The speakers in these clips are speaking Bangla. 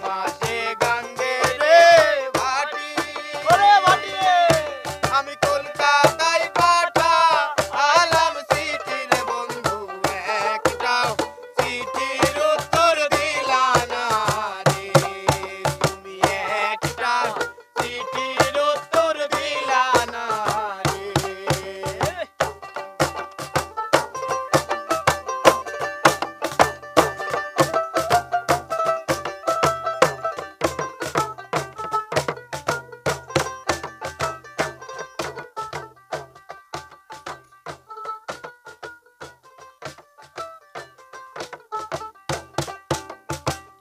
মাসে গান গে রে ভাটি, আমি কলকাতায় পাঠা আলাম চিঠি রে বন্ধু, একটাও চিঠির উত্তর দিলা না রে, তুমি একটাও চিঠির উত্তর দিলা না রে।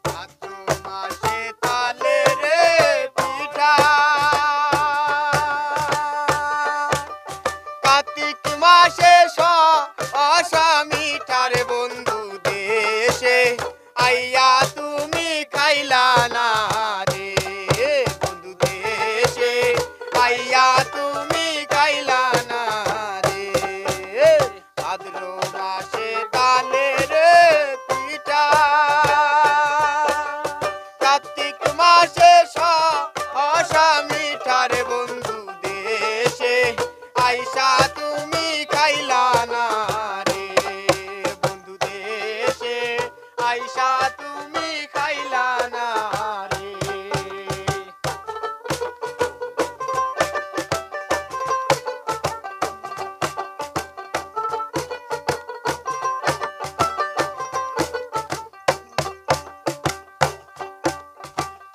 ভাদ্র মাসে তালে রে পিঠা, কার্তিক মাসে অসামিঠার বন্ধু দেশে আইয়া তুমি খাইলা না রে, বন্ধু দেশে আইয়া তুমি খাইলা না রে। ভাদ্র মাসে তালে রে পিঠা, কার্তিক মাসে অসামিঠার বন্ধু দেশে আইসা তুমি খাইলা না রে, বন্ধু দেশে আইসা তুমি খাইলা না রে।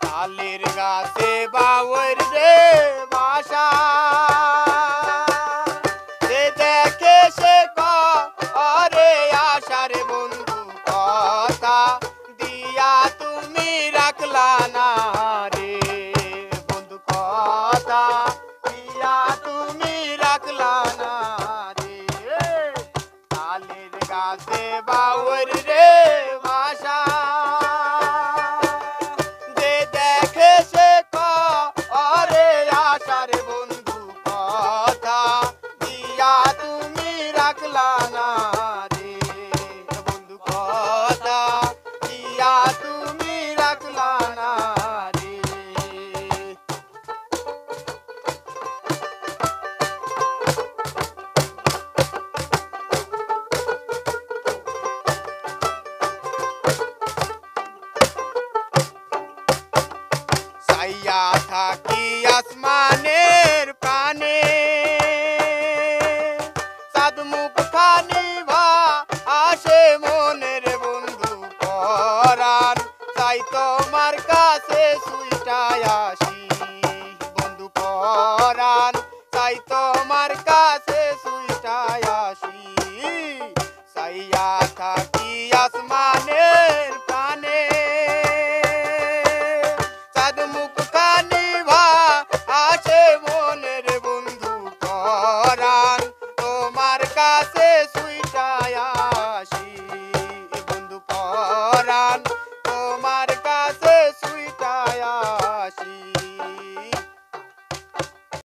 তালের গাছে বাউর রে বাসা, সে দেখে সে করে আশার বন্ধু, কথা দিয়া তুমি রাখলা না রে, বন্ধু কথা দিয়া তুমি রাখলা না রে। তালের গাছে বাউর রে বাসা, যে দেখে সে করে আশার বন্ধু, কথা দিয়া তুমি রাখলা না রে, বন্ধু কথা দিয়া তুমি রাখলা না রে। চাইয়া থাকি আসমানের প্রাণে, চাঁদ মুখ খানি আসে মনের বন্ধু, পরাণ চাই তোমার কাছে সুইটায় আসি, বন্ধু পরাণ চাই তোমার কাছে সুইটায় আসি। চাইয়া থাকি আসমানের প্রাণে, চাঁদ মুখ